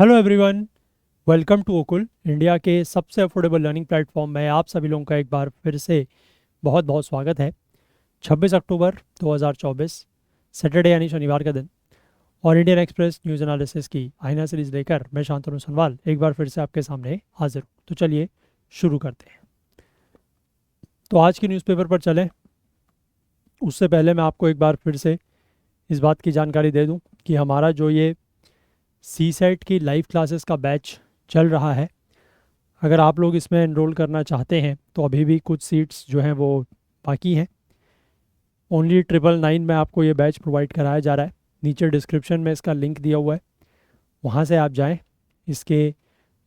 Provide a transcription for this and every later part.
Hello everyone, welcome to Okul India के सबसे affordable learning platform में आप सभी लोगों का एक बार फिर से बहुत बहुत स्वागत है। 26 अक्टूबर 2024 सैटरडे यानी शनिवार का दिन और इंडियन एक्सप्रेस न्यूज़ एनालिसिस की आईना सीरीज लेकर मैं शांतनु सनवाल एक बार फिर से आपके सामने हाजिर हूँ। तो चलिए शुरू करते हैं। तो आज की न्यूज़पेपर पर चलें उससे पहले मैं आपको एक बार फिर से इस बात की जानकारी दे दूँ कि हमारा जो ये सी सेट की लाइव क्लासेस का बैच चल रहा है, अगर आप लोग इसमें एनरोल करना चाहते हैं तो अभी भी कुछ सीट्स जो हैं वो बाकी हैं। ओनली 999 में आपको ये बैच प्रोवाइड कराया जा रहा है। नीचे डिस्क्रिप्शन में इसका लिंक दिया हुआ है, वहाँ से आप जाएं, इसके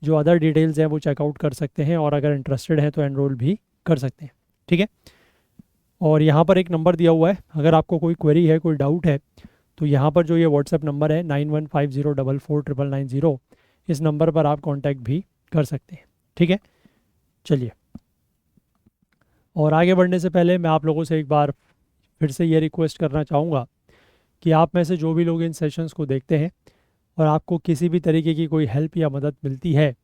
जो अदर डिटेल्स हैं वो चेकआउट कर सकते हैं और अगर इंटरेस्टेड हैं तो एनरोल भी कर सकते हैं। ठीक है, और यहाँ पर एक नंबर दिया हुआ है, अगर आपको कोई क्वेरी है, कोई डाउट है तो यहाँ पर जो ये व्हाट्सएप नंबर है 9150449990, इस नंबर पर आप कांटेक्ट भी कर सकते हैं। ठीक है, चलिए। और आगे बढ़ने से पहले मैं आप लोगों से एक बार फिर से ये रिक्वेस्ट करना चाहूँगा कि आप में से जो भी लोग इन सेशंस को देखते हैं और आपको किसी भी तरीके की कोई हेल्प या मदद मिलती है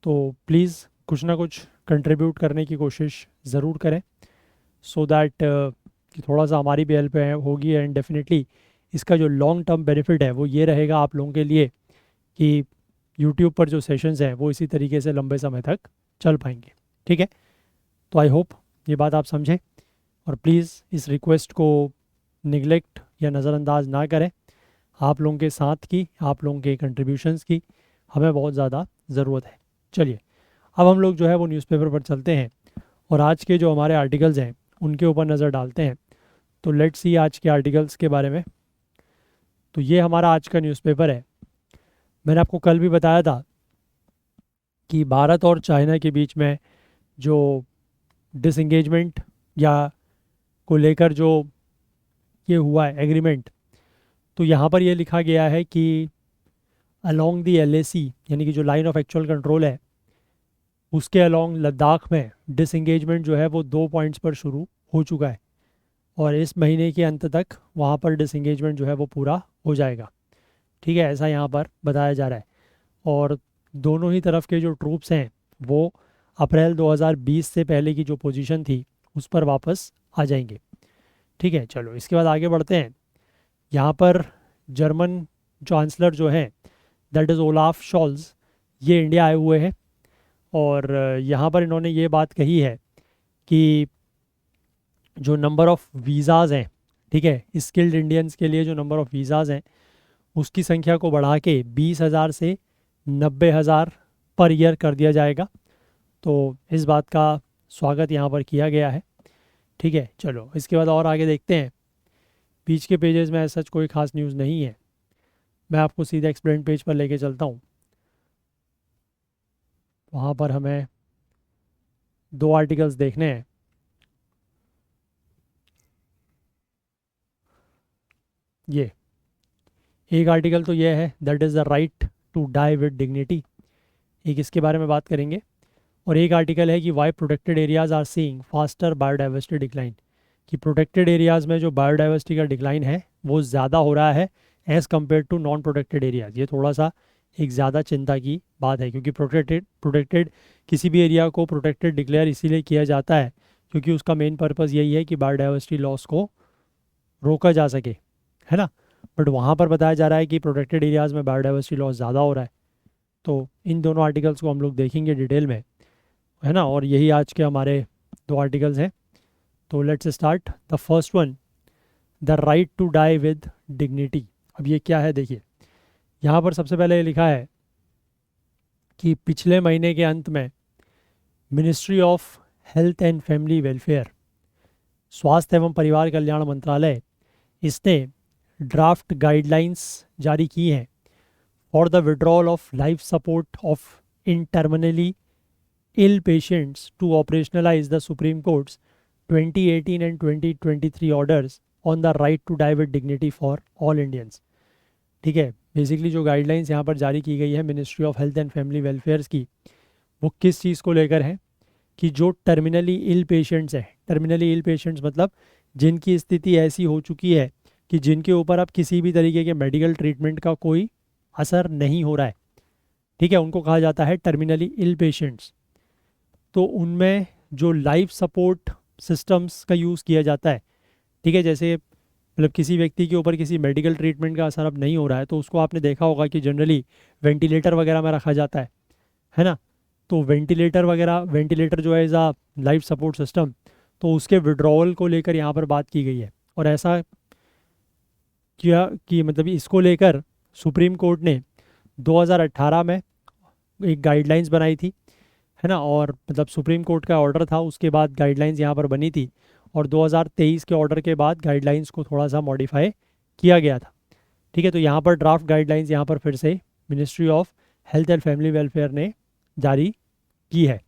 तो प्लीज़ कुछ ना कुछ कंट्रीब्यूट करने की कोशिश ज़रूर करें, सो दैट कि थोड़ा सा हमारी भी हेल्प होगी। एंड डेफिनेटली इसका जो लॉन्ग टर्म बेनिफिट है वो ये रहेगा आप लोगों के लिए कि यूट्यूब पर जो सेशंस हैं वो इसी तरीके से लंबे समय तक चल पाएंगे। ठीक है, तो आई होप ये बात आप समझें और प्लीज़ इस रिक्वेस्ट को निगलेक्ट या नज़रअंदाज ना करें। आप लोगों के साथ की, आप लोगों के कंट्रीब्यूशंस की हमें बहुत ज़्यादा ज़रूरत है। चलिए, अब हम लोग जो है वो न्यूज़पेपर पर चलते हैं और आज के जो हमारे आर्टिकल्स हैं उनके ऊपर नज़र डालते हैं। तो लेट्स सी आज के आर्टिकल्स के बारे में। तो ये हमारा आज का न्यूज़पेपर है। मैंने आपको कल भी बताया था कि भारत और चाइना के बीच में जो डिसंगेजमेंट या को लेकर जो ये हुआ है एग्रीमेंट, तो यहाँ पर ये लिखा गया है कि अलोंग दी LAC यानी कि जो लाइन ऑफ एक्चुअल कंट्रोल है उसके अलोंग लद्दाख में डिसंगेजमेंट जो है वो 2 पॉइंट्स पर शुरू हो चुका है और इस महीने के अंत तक वहाँ पर डिसंगेजमेंट जो है वो पूरा हो जाएगा। ठीक है, ऐसा यहाँ पर बताया जा रहा है। और दोनों ही तरफ के जो ट्रूप्स हैं वो अप्रैल 2020 से पहले की जो पोजीशन थी उस पर वापस आ जाएंगे। ठीक है, चलो इसके बाद आगे बढ़ते हैं। यहाँ पर जर्मन चांसलर जो है दैट इज़ ओलाफ शॉल्ज, ये इंडिया आए हुए हैं और यहाँ पर इन्होंने ये बात कही है कि जो नंबर ऑफ़ वीज़ाज़ हैं, ठीक है, स्किल्ड इंडियंस के लिए जो नंबर ऑफ़ वीज़ाज़ हैं उसकी संख्या को बढ़ा के 20,000 से 90,000 पर ईयर कर दिया जाएगा। तो इस बात का स्वागत यहाँ पर किया गया है। ठीक है, चलो इसके बाद और आगे देखते हैं। बीच के पेजेस में ऐसा कोई ख़ास न्यूज़ नहीं है, मैं आपको सीधा एक्सप्लेन पेज पर लेके चलता हूँ। वहाँ पर हमें 2 आर्टिकल्स देखने हैं। ये एक आर्टिकल तो ये है that is the right to die with dignity, एक इसके बारे में बात करेंगे। और एक आर्टिकल है कि why protected areas are seeing faster biodiversity decline, कि प्रोटेक्टेड एरियाज़ में जो बायोडाइवर्सिटी का डिक्लाइन है वो ज़्यादा हो रहा है as compare to non protected areas. ये थोड़ा सा एक ज़्यादा चिंता की बात है क्योंकि प्रोटेक्टेड किसी भी एरिया को प्रोटेक्टेड डिक्लेयर इसीलिए किया जाता है क्योंकि उसका मेन पर्पज़ यही है कि बायोडाइवर्सिटी लॉस को रोका जा सके, है ना। बट वहाँ पर बताया जा रहा है कि प्रोटेक्टेड एरियाज़ में बायोडाइवर्सिटी लॉस ज़्यादा हो रहा है। तो इन दोनों आर्टिकल्स को हम लोग देखेंगे डिटेल में, है ना। और यही आज के हमारे 2 आर्टिकल्स हैं। तो let's start the first one, the right to die with dignity. अब ये क्या है देखिए, यहाँ पर सबसे पहले ये लिखा है कि पिछले महीने के अंत में ministry of health and family welfare, स्वास्थ्य एवं परिवार कल्याण मंत्रालय, इसने ड्राफ्ट गाइडलाइंस जारी की हैं for the withdrawal of life support of in terminally ill patients to operationalize the Supreme Court's 2018 and 2023 orders on the right to die with dignity for all Indians। ठीक है, बेसिकली जो guidelines यहाँ पर जारी की गई है ministry of health and family welfares की, वो किस चीज़ को लेकर है कि जो टर्मिनली इल पेशेंट्स हैं, टर्मिनली इल पेशेंट्स मतलब जिनकी स्थिति ऐसी हो चुकी है कि जिनके ऊपर अब किसी भी तरीके के मेडिकल ट्रीटमेंट का कोई असर नहीं हो रहा है, ठीक है, उनको कहा जाता है टर्मिनली इल पेशेंट्स। तो उनमें जो लाइफ सपोर्ट सिस्टम्स का यूज़ किया जाता है, ठीक है, जैसे मतलब किसी व्यक्ति के ऊपर किसी मेडिकल ट्रीटमेंट का असर अब नहीं हो रहा है तो उसको आपने देखा होगा कि जनरली वेंटिलेटर वगैरह में रखा जाता है ना। तो वेंटिलेटर जो है एज आ लाइफ सपोर्ट सिस्टम, तो उसके विड्रॉवल को लेकर यहाँ पर बात की गई है। और ऐसा किया कि मतलब इसको लेकर सुप्रीम कोर्ट ने 2018 में एक गाइडलाइंस बनाई थी, है ना। और मतलब सुप्रीम कोर्ट का ऑर्डर था, उसके बाद गाइडलाइंस यहाँ पर बनी थी, और 2023 के ऑर्डर के बाद गाइडलाइंस को थोड़ा सा मॉडिफाई किया गया था। ठीक है, तो यहाँ पर ड्राफ्ट गाइडलाइंस यहाँ पर फिर से ministry of health and family welfare ने जारी की है।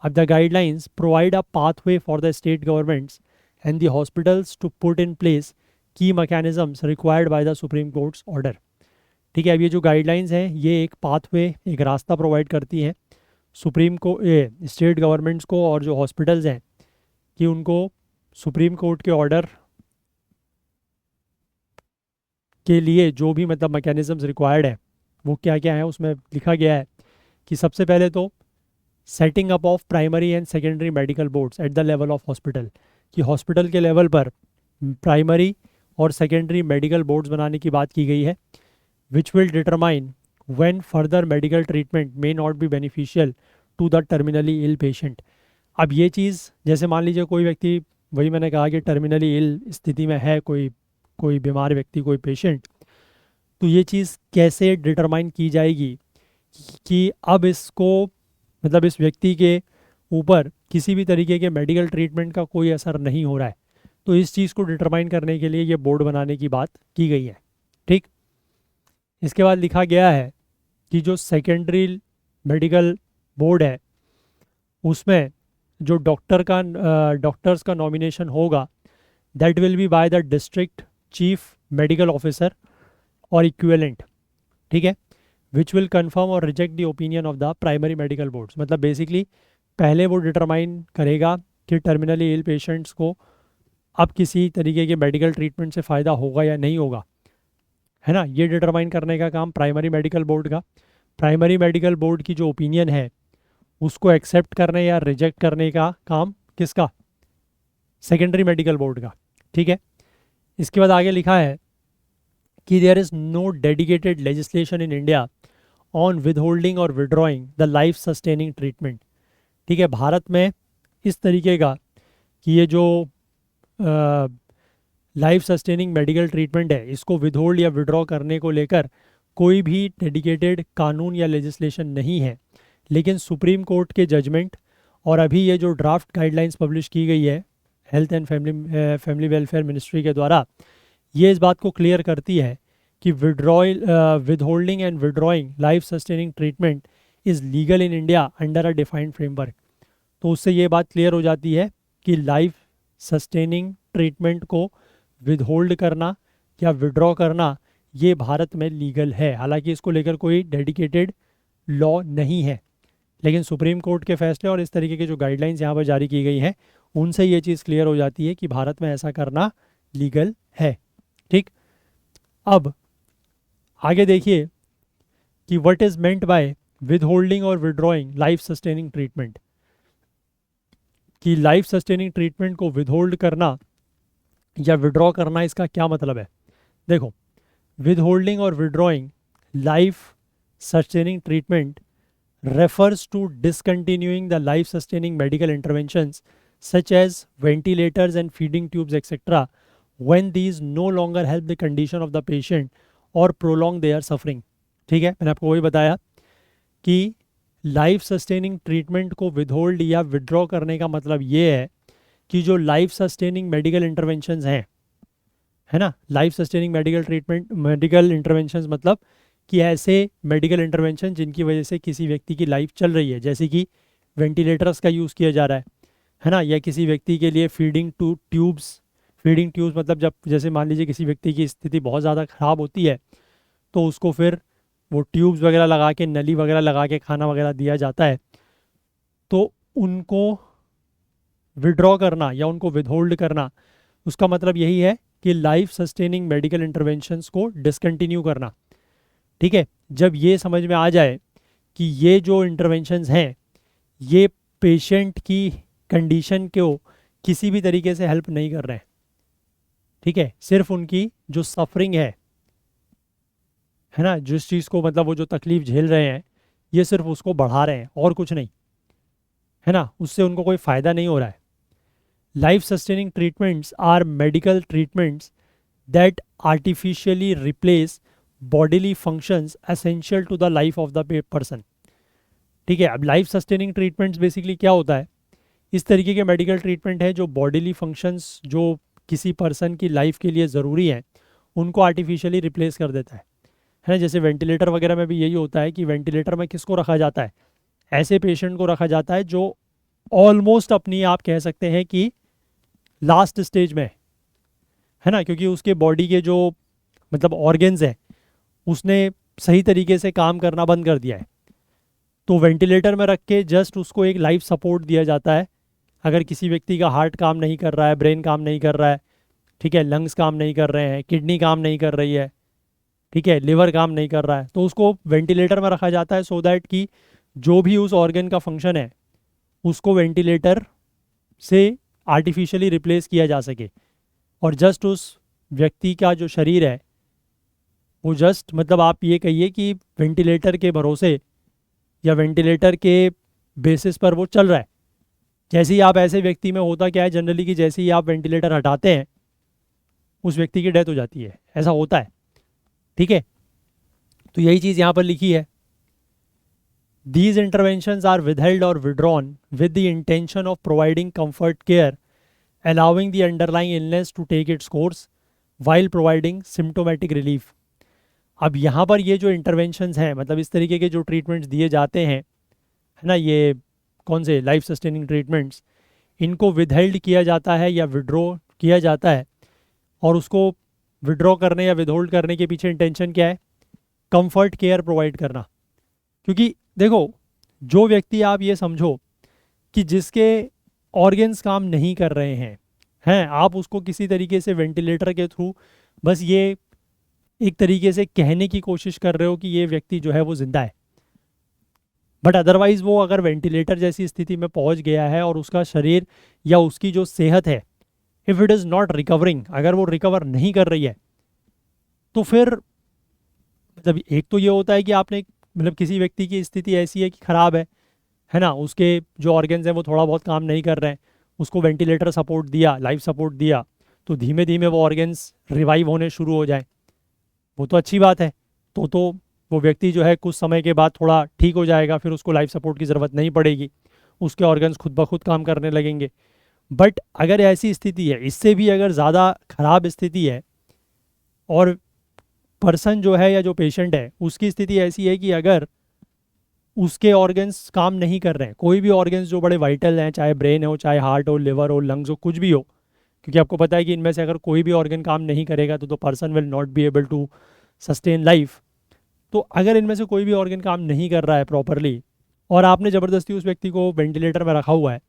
अब the guidelines provide a pathway for the state governments and the hospitals to put in place key mechanisms required by the supreme court's order. ठीक है, अब ये जो गाइडलाइंस हैं ये एक पाथवे, एक रास्ता प्रोवाइड करती हैं सुप्रीम को स्टेट गवर्नमेंट्स को और जो हॉस्पिटल्स हैं कि उनको सुप्रीम कोर्ट के ऑर्डर के लिए जो भी मतलब मैकेनिज्म्स रिक्वायर्ड है वो क्या क्या है। उसमें लिखा गया है कि सबसे पहले तो setting up of primary and secondary medical boards at the level of hospital, कि हॉस्पिटल के लेवल पर प्राइमरी और सेकेंडरी मेडिकल बोर्ड्स बनाने की बात की गई है, which will determine when further medical treatment may not be beneficial to the terminally ill patient. अब ये चीज़ जैसे मान लीजिए कोई व्यक्ति, वही मैंने कहा कि टर्मिनली इल स्थिति में है कोई कोई बीमार व्यक्ति, कोई पेशेंट, तो ये चीज़ कैसे डिटरमाइन की जाएगी कि अब इसको मतलब इस व्यक्ति के ऊपर किसी भी तरीके के मेडिकल ट्रीटमेंट का कोई असर नहीं हो रहा है। तो इस चीज़ को डिटरमाइन करने के लिए ये बोर्ड बनाने की बात की गई है। ठीक, इसके बाद लिखा गया है कि जो सेकेंडरी मेडिकल बोर्ड है उसमें जो डॉक्टर्स का नॉमिनेशन होगा that will be by the district chief medical officer और इक्विवेलेंट। ठीक है, विच विल कंफर्म और reject the opinion of the primary medical boards. मतलब बेसिकली पहले वो डिटरमाइन करेगा कि टर्मिनली इल पेशेंट्स को अब किसी तरीके के मेडिकल ट्रीटमेंट से फ़ायदा होगा या नहीं होगा, है ना। ये डिटरमाइन करने का काम प्राइमरी मेडिकल बोर्ड का। प्राइमरी मेडिकल बोर्ड की जो ओपिनियन है उसको एक्सेप्ट करने या रिजेक्ट करने का काम किसका, सेकेंडरी मेडिकल बोर्ड का। ठीक है, इसके बाद आगे लिखा है कि there is no dedicated legislation in India on withholding और withdrawing the life sustaining treatment. ठीक है, भारत में इस तरीके का कि ये जो लाइफ सस्टेनिंग मेडिकल ट्रीटमेंट है इसको विदहोल्ड या विड्रॉ करने को लेकर कोई भी डेडिकेटेड कानून या लेजिस्लेशन नहीं है। लेकिन सुप्रीम कोर्ट के जजमेंट और अभी ये जो ड्राफ्ट गाइडलाइंस पब्लिश की गई है health and family welfare ministry के द्वारा, ये इस बात को क्लियर करती है कि withholding and withdrawing life sustaining treatment is legal in India under a defined framework. तो उससे ये बात क्लियर हो जाती है कि लाइफ सस्टेनिंग ट्रीटमेंट को विदहोल्ड करना या विड्रॉ करना ये भारत में लीगल है। हालांकि इसको लेकर कोई डेडिकेटेड लॉ नहीं है, लेकिन सुप्रीम कोर्ट के फैसले और इस तरीके के जो गाइडलाइंस यहाँ पर जारी की गई हैं उनसे ये चीज़ क्लियर हो जाती है कि भारत में ऐसा करना लीगल है। ठीक, अब आगे देखिए कि what is meant by withholding और विड्रॉइंग लाइफ सस्टेनिंग ट्रीटमेंट, कि लाइफ सस्टेनिंग ट्रीटमेंट को विदहोल्ड करना या विड्रॉ करना इसका क्या मतलब है। देखो, विदहोल्डिंग और withdrawing life sustaining treatment refers to discontinuing the life sustaining medical interventions such as ventilators and feeding tubes etc when these no longer help the condition of the patient or prolong their suffering। ठीक है, मैंने आपको वही बताया कि life sustaining treatment को withhold या withdraw करने का मतलब ये है कि जो लाइफ सस्टेनिंग मेडिकल इंटरवेंशंस हैं, है ना, लाइफ सस्टेनिंग मेडिकल इंटरवेंशंस मतलब कि ऐसे मेडिकल इंटरवेंशन जिनकी वजह से किसी व्यक्ति की लाइफ चल रही है, जैसे कि वेंटिलेटर्स का यूज़ किया जा रहा है ना, या किसी व्यक्ति के लिए फीडिंग ट्यूब्स मतलब जब जैसे मान लीजिए किसी व्यक्ति की स्थिति बहुत ज़्यादा ख़राब होती है तो उसको फिर वो ट्यूब्स वगैरह लगा के, नली वगैरह लगा के खाना वगैरह दिया जाता है, तो उनको विड्रॉ करना या उनको विदहोल्ड करना उसका मतलब यही है कि लाइफ सस्टेनिंग मेडिकल इंटरवेंशंस को डिसकंटिन्यू करना। ठीक है, जब ये समझ में आ जाए कि ये जो इंटरवेंशंस हैं ये पेशेंट की कंडीशन को किसी भी तरीके से हेल्प नहीं कर रहे हैं। ठीक है, सिर्फ उनकी जो सफरिंग है ना, जिस चीज़ को मतलब वो जो तकलीफ झेल रहे हैं ये सिर्फ उसको बढ़ा रहे हैं और कुछ नहीं, है ना, उससे उनको कोई फ़ायदा नहीं हो रहा है। Life sustaining treatments are medical treatments that artificially replace bodily functions essential to the life of the person. ठीक है, अब लाइफ सस्टेनिंग ट्रीटमेंट्स बेसिकली क्या होता है, इस तरीके के मेडिकल ट्रीटमेंट है जो बॉडीली फंक्शंस जो किसी पर्सन की लाइफ के लिए ज़रूरी हैं उनको आर्टिफिशियली रिप्लेस कर देता है ना। जैसे वेंटिलेटर वगैरह में भी यही होता है कि वेंटिलेटर में किसको रखा जाता है, ऐसे पेशेंट को रखा जाता है जो ऑलमोस्ट अपनी आप कह सकते हैं कि लास्ट स्टेज में है ना, क्योंकि उसके बॉडी के जो मतलब ऑर्गन्स हैं उसने सही तरीके से काम करना बंद कर दिया है। तो वेंटिलेटर में रख के जस्ट उसको एक लाइफ सपोर्ट दिया जाता है। अगर किसी व्यक्ति का हार्ट काम नहीं कर रहा है, ब्रेन काम नहीं कर रहा है, ठीक है, लंग्स काम नहीं कर रहे हैं, किडनी काम नहीं कर रही है, ठीक है, लिवर काम नहीं कर रहा है, तो उसको वेंटिलेटर में रखा जाता है सो दैट कि जो भी उस ऑर्गन का फंक्शन है उसको वेंटिलेटर से आर्टिफिशियली रिप्लेस किया जा सके। और जस्ट उस व्यक्ति का जो शरीर है वो जस्ट मतलब आप ये कहिए कि वेंटिलेटर के भरोसे या वेंटिलेटर के बेसिस पर वो चल रहा है। जैसे ही आप ऐसे व्यक्ति में होता क्या है जनरली कि जैसे ही आप वेंटिलेटर हटाते हैं उस व्यक्ति की डेथ हो जाती है, ऐसा होता है। ठीक है, तो यही चीज़ यहाँ पर लिखी है। These interventions are withheld or withdrawn with the intention of providing comfort care, allowing the underlying illness to take its course while providing symptomatic relief. अब यहाँ पर ये जो इंटरवेंशंस हैं मतलब इस तरीके के जो ट्रीटमेंट्स दिए जाते हैं है ना, ये कौन से लाइफ सस्टेनिंग ट्रीटमेंट्स, इनको विदहेल्ड किया जाता है या विड्रॉ किया जाता है। और उसको विड्रॉ करने या विदहोल्ड करने के पीछे इंटेंशन क्या है, कंफर्ट केयर प्रोवाइड करना। क्योंकि देखो, जो व्यक्ति आप ये समझो कि जिसके ऑर्गन्स काम नहीं कर रहे हैं आप उसको किसी तरीके से वेंटिलेटर के थ्रू बस ये एक तरीके से कहने की कोशिश कर रहे हो कि ये व्यक्ति जो है वो जिंदा है, बट अदरवाइज वो अगर वेंटिलेटर जैसी स्थिति में पहुंच गया है और उसका शरीर या उसकी जो सेहत है if it is not recovering, अगर वो रिकवर नहीं कर रही है तो फिर मतलब एक तो ये होता है कि आपने मतलब किसी व्यक्ति की स्थिति ऐसी है कि ख़राब है ना, उसके जो ऑर्गन्स हैं वो थोड़ा बहुत काम नहीं कर रहे हैं, उसको वेंटिलेटर सपोर्ट दिया, लाइफ सपोर्ट दिया, तो धीमे धीमे वो ऑर्गन्स रिवाइव होने शुरू हो जाए, वो तो अच्छी बात है। तो वो व्यक्ति जो है कुछ समय के बाद थोड़ा ठीक हो जाएगा, फिर उसको लाइफ सपोर्ट की ज़रूरत नहीं पड़ेगी, उसके ऑर्गन्स खुद ब खुद काम करने लगेंगे। बट अगर ऐसी स्थिति है, इससे भी अगर ज़्यादा ख़राब स्थिति है और पर्सन जो है या जो पेशेंट है उसकी स्थिति ऐसी है कि अगर उसके ऑर्गन्स काम नहीं कर रहे हैं, कोई भी ऑर्गन्स जो बड़े वाइटल हैं, चाहे ब्रेन हो, चाहे हार्ट हो, लिवर हो, लंग्स हो, कुछ भी हो, क्योंकि आपको पता है कि इनमें से अगर कोई भी ऑर्गन काम नहीं करेगा तो person will not be able to sustain life. तो अगर इनमें से कोई भी ऑर्गन काम नहीं कर रहा है प्रॉपरली और आपने ज़बरदस्ती उस व्यक्ति को वेंटिलेटर में रखा हुआ है,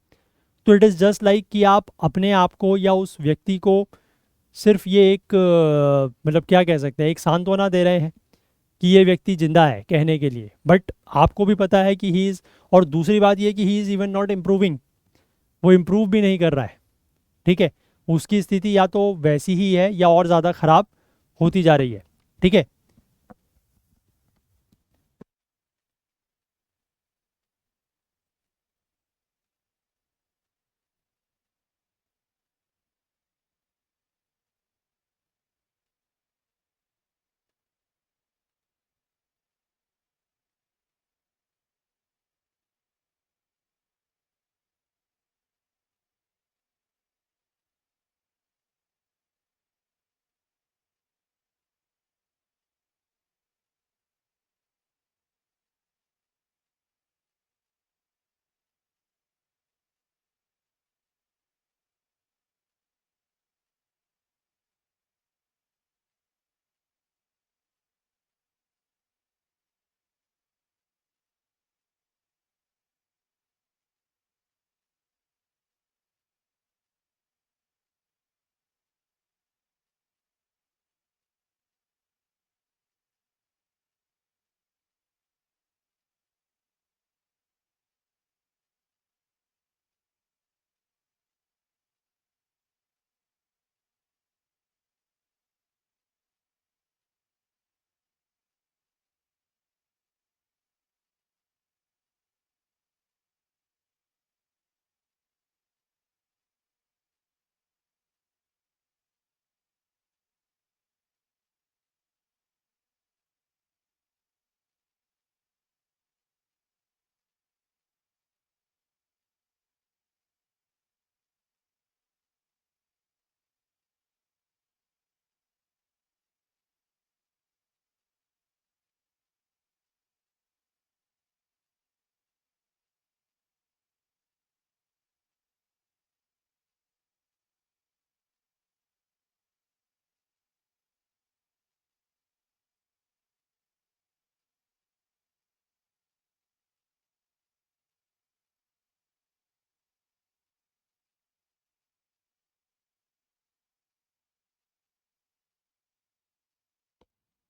तो इट इज़ जस्ट लाइक कि आप अपने आप को या उस व्यक्ति को सिर्फ ये एक मतलब क्या कह सकते हैं, एक सांत्वना दे रहे हैं कि ये व्यक्ति जिंदा है कहने के लिए, बट आपको भी पता है कि ही इज़, और दूसरी बात ये कि he is even not improving, वो इम्प्रूव भी नहीं कर रहा है। ठीक है, उसकी स्थिति या तो वैसी ही है या और ज़्यादा ख़राब होती जा रही है। ठीक है,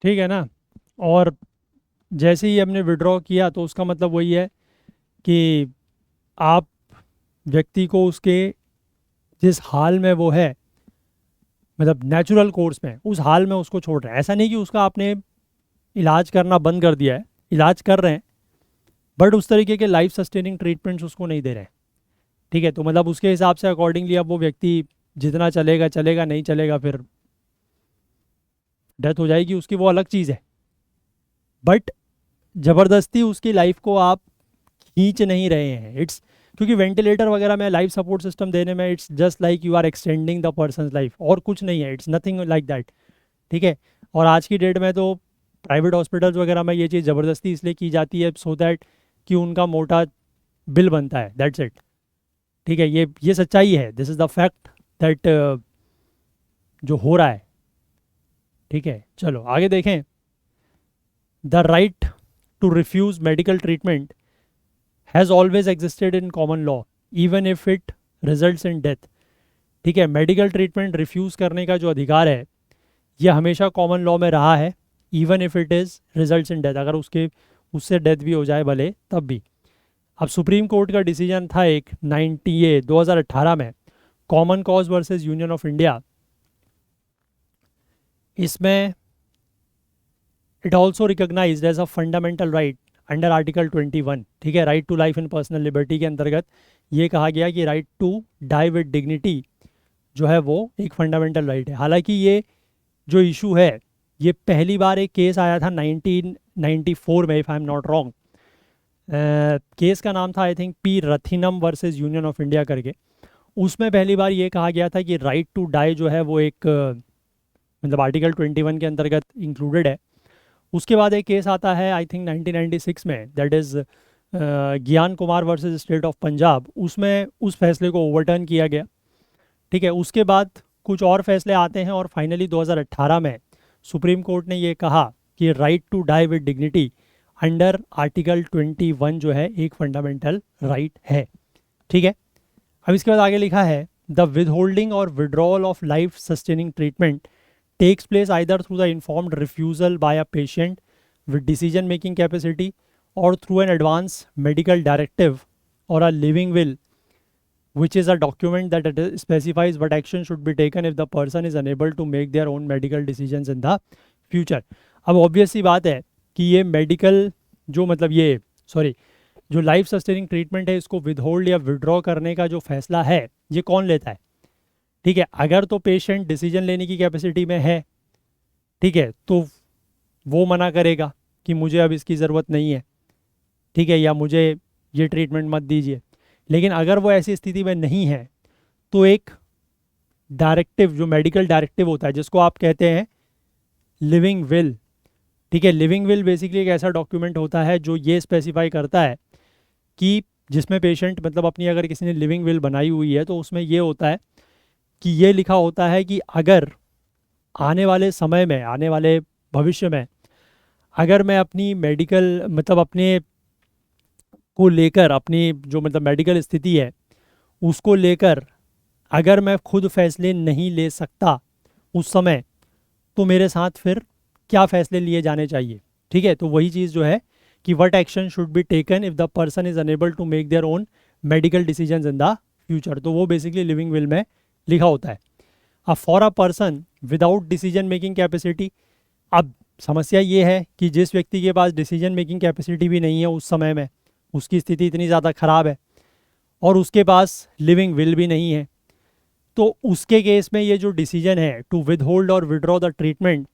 ठीक है ना। और जैसे ही हमने विड्रॉ किया तो उसका मतलब वही है कि आप व्यक्ति को उसके जिस हाल में वो है, मतलब नेचुरल कोर्स में, उस हाल में उसको छोड़ रहे हैं। ऐसा नहीं कि उसका आपने इलाज करना बंद कर दिया है, इलाज कर रहे हैं, बट उस तरीके के लाइफ सस्टेनिंग ट्रीटमेंट्स उसको नहीं दे रहे हैं। ठीक है, तो मतलब उसके हिसाब से अकॉर्डिंगली अब वो व्यक्ति जितना चलेगा चलेगा, नहीं चलेगा फिर डेथ हो जाएगी उसकी, वो अलग चीज़ है। बट ज़बरदस्ती उसकी लाइफ को आप खींच नहीं रहे हैं। इट्स, क्योंकि वेंटिलेटर वगैरह में लाइफ सपोर्ट सिस्टम देने में it's just like you are extending the person life, और कुछ नहीं है, इट्स नथिंग लाइक दैट। ठीक है। और आज की डेट में तो प्राइवेट हॉस्पिटल्स वगैरह में ये चीज़ ज़बरदस्ती इसलिए की जाती है सो दैट कि उनका मोटा बिल बनता है, दैट्स इट। ठीक है, ये सच्चाई है, this is the fact that जो हो रहा है। ठीक है, चलो आगे देखें। The right to refuse medical treatment has always existed in common law even if it results in death. ठीक है, मेडिकल ट्रीटमेंट रिफ्यूज़ करने का जो अधिकार है ये हमेशा कॉमन लॉ में रहा है, even if it is results in death, अगर उससे डेथ भी हो जाए भले तब भी। अब सुप्रीम कोर्ट का डिसीजन था एक 2018 में, common cause versus union of India. इसमें it also recognized as a fundamental right under article 21। ठीक है, right to life and personal liberty के अंतर्गत ये कहा गया कि right to die with dignity जो है वो एक फंडामेंटल राइट है। हालांकि ये जो इशू है ये पहली बार एक केस आया था 1994 में, if I am not wrong. Case का नाम था I think P Rathinam versus union of India करके। उसमें पहली बार ये कहा गया था कि राइट टू डाई जो है वो एक मतलब आर्टिकल 21 के अंतर्गत इंक्लूडेड है। उसके बाद एक केस आता है आई थिंक 1996 में, दैट इज़ ज्ञान Kumar versus state of Punjab. उसमें उस फैसले को ओवरटर्न किया गया। ठीक है, उसके बाद कुछ और फैसले आते हैं और फाइनली 2018 में सुप्रीम कोर्ट ने ये कहा कि right to die with dignity under article 21 जो है एक फंडामेंटल राइट है। ठीक है, अब इसके बाद आगे लिखा है द विद होल्डिंग और withdrawal of life sustaining treatment takes place either through the informed refusal by a patient with decision making capacity or through an advance medical directive or a living will, which is a document that it specifies what action should be taken if the person is unable to make their own medical decisions in the future। अब obvious सी बात है कि ये medical जो मतलब ये sorry जो life sustaining treatment है इसको विदहोल्ड या विड्रॉ करने का जो फैसला है ये कौन लेता है। ठीक है, अगर तो पेशेंट डिसीजन लेने की कैपेसिटी में है, ठीक है, तो वो मना करेगा कि मुझे अब इसकी ज़रूरत नहीं है, ठीक है, या मुझे ये ट्रीटमेंट मत दीजिए। लेकिन अगर वो ऐसी स्थिति में नहीं है तो एक डायरेक्टिव जो मेडिकल डायरेक्टिव होता है जिसको आप कहते हैं लिविंग विल। ठीक है, लिविंग विल बेसिकली एक ऐसा डॉक्यूमेंट होता है जो ये स्पेसिफाई करता है कि जिसमें पेशेंट मतलब अपनी अगर किसी ने लिविंग विल बनाई हुई है तो उसमें ये होता है कि ये लिखा होता है कि अगर आने वाले समय में, आने वाले भविष्य में अगर मैं अपनी मेडिकल मतलब अपने को लेकर अपनी जो मतलब मेडिकल स्थिति है उसको लेकर अगर मैं खुद फैसले नहीं ले सकता उस समय, तो मेरे साथ फिर क्या फ़ैसले लिए जाने चाहिए। ठीक है, तो वही चीज़ जो है कि what action should be taken if the person is unable to make their own medical decisions in the future, तो वो बेसिकली लिविंग विल में लिखा होता है। अब for a person without decision making capacity, अब समस्या ये है कि जिस व्यक्ति के पास डिसीजन मेकिंग कैपेसिटी भी नहीं है उस समय में, उसकी स्थिति इतनी ज़्यादा ख़राब है और उसके पास लिविंग विल भी नहीं है, तो उसके केस में ये जो डिसीजन है टू विदहोल्ड और withdraw the treatment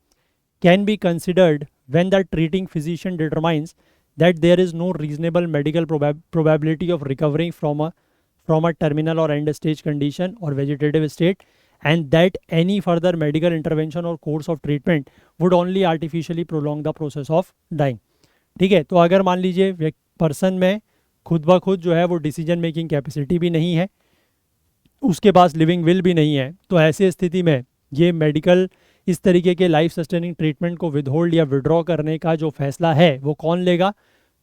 can be considered when the treating physician determines that there is no reasonable medical probability of recovering from a terminal or end stage condition or vegetative state, and that any further medical intervention or course of treatment would only artificially prolong the process of dying। ठीक है, तो अगर मान लीजिए person में खुद ब खुद जो है वो डिसीजन मेकिंग कैपेसिटी भी नहीं है, उसके पास लिविंग विल भी नहीं है, तो ऐसी स्थिति में ये मेडिकल इस तरीके के लाइफ सस्टेनिंग ट्रीटमेंट को विदहोल्ड या विड्रॉ करने का जो फैसला है वो कौन लेगा,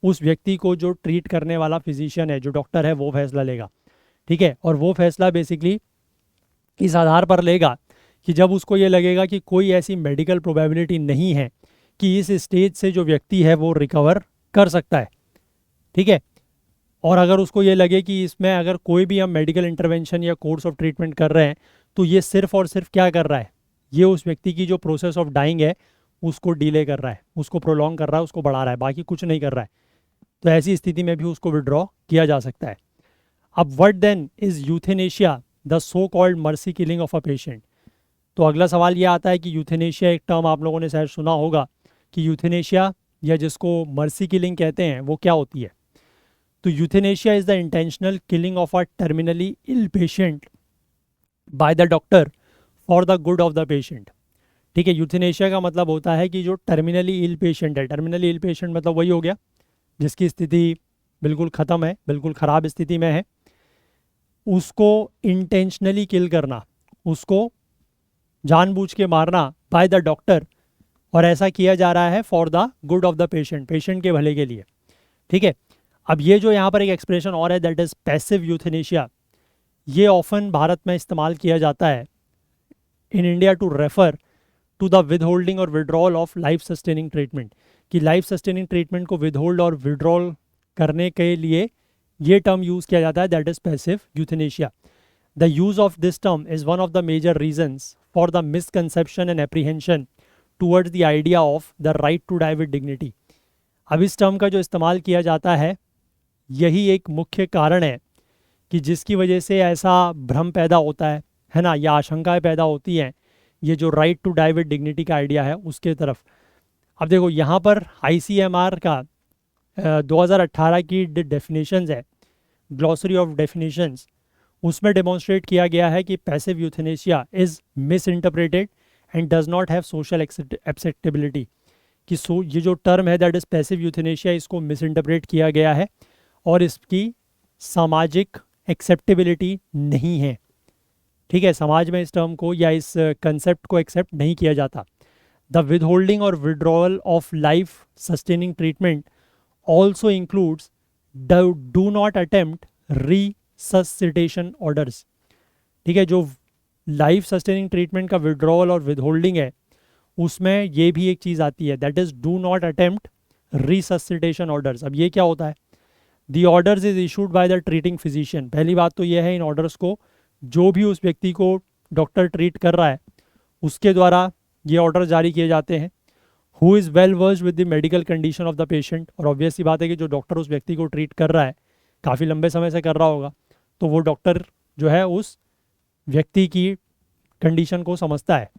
उस व्यक्ति को जो ट्रीट करने वाला फिजिशियन है, जो डॉक्टर है, वो फैसला लेगा। ठीक है, और वो फैसला बेसिकली इस आधार पर लेगा कि जब उसको ये लगेगा कि कोई ऐसी मेडिकल प्रोबेबिलिटी नहीं है कि इस स्टेज से जो व्यक्ति है वो रिकवर कर सकता है। ठीक है। और अगर उसको ये लगे कि इसमें अगर कोई भी हम मेडिकल इंटरवेंशन या कोर्स ऑफ ट्रीटमेंट कर रहे हैं तो ये सिर्फ और सिर्फ क्या कर रहा है, ये उस व्यक्ति की जो प्रोसेस ऑफ डाइंग है उसको डिले कर रहा है, उसको प्रोलॉन्ग कर रहा है, उसको बढ़ा रहा है, बाकी कुछ नहीं कर रहा है। तो ऐसी स्थिति में भी उसको विड्रॉ किया जा सकता है। अब what then is euthanasia, the so called mercy killing of a patient. तो अगला सवाल ये आता है कि यूथेनेशिया एक टर्म आप लोगों ने शायद सुना होगा कि यूथेनेशिया या जिसको मर्सी किलिंग कहते हैं वो क्या होती है। तो euthanasia is the intentional killing of a terminally ill patient by the doctor for the good of the patient. ठीक है। यूथेनेशिया का मतलब होता है कि जो टर्मिनली इल पेशेंट है, टर्मिनली इल पेशेंट मतलब वही हो गया जिसकी स्थिति बिल्कुल ख़त्म है, बिल्कुल ख़राब स्थिति में है, उसको इंटेंशनली किल करना, उसको जानबूझ के मारना बाय द डॉक्टर, और ऐसा किया जा रहा है for the good of the patient, patient के भले के लिए। ठीक है। अब ये जो यहाँ पर एक एक्सप्रेशन और है दैट इज पैसिव यूथेनेशिया, ये ऑफन भारत में इस्तेमाल किया जाता है in India to refer to the withholding और withdrawal of life sustaining treatment, कि लाइफ सस्टेनिंग ट्रीटमेंट को विदहोल्ड और विड्रॉल करने के लिए ये टर्म यूज़ किया जाता है that is passive euthanasia. The use of this term is one of the major reasons for the misconception and apprehension towards the idea of the right to die with dignity. अब इस term का जो इस्तेमाल किया जाता है यही एक मुख्य कारण है कि जिसकी वजह से ऐसा भ्रम पैदा होता है ना, या आशंकाएं पैदा होती हैं ये जो right to die with dignity का आइडिया है उसके तरफ। अब देखो यहाँ पर आईसीएमआर का 2018 की डेफिनेशंस है, ग्लॉसरी ऑफ डेफिनेशंस, उसमें डेमोन्स्ट्रेट किया गया है कि passive euthanasia is miss interpreted and does not have social acceptability, कि ये जो टर्म है दैट इज पैसिव यूथेनेशिया इसको मिस इंटरप्रेट किया गया है और इसकी सामाजिक एक्सेप्टेबिलिटी नहीं है। ठीक है। समाज में इस टर्म को या इस कंसेप्ट को एक्सेप्ट नहीं किया जाता। द विदहोल्डिंग और withdrawal of life sustaining treatment also includes do not attempt resuscitation orders. ठीक है। जो लाइफ सस्टेनिंग ट्रीटमेंट का विड्रॉवल और विदहोल्डिंग है उसमें ये भी एक चीज़ आती है that is do not attempt resuscitation orders. अब ये क्या होता है, दी orders is issued by the treating physician. पहली बात तो यह है इन ऑर्डर्स को जो भी उस व्यक्ति को डॉक्टर ट्रीट कर रहा है उसके द्वारा ये ऑर्डर जारी किए जाते हैं। Who is well versed with the medical condition of the patient, और ऑब्वियस सी बात है कि जो डॉक्टर उस व्यक्ति को ट्रीट कर रहा है काफ़ी लंबे समय से कर रहा होगा, तो वो डॉक्टर जो है उस व्यक्ति की कंडीशन को समझता है।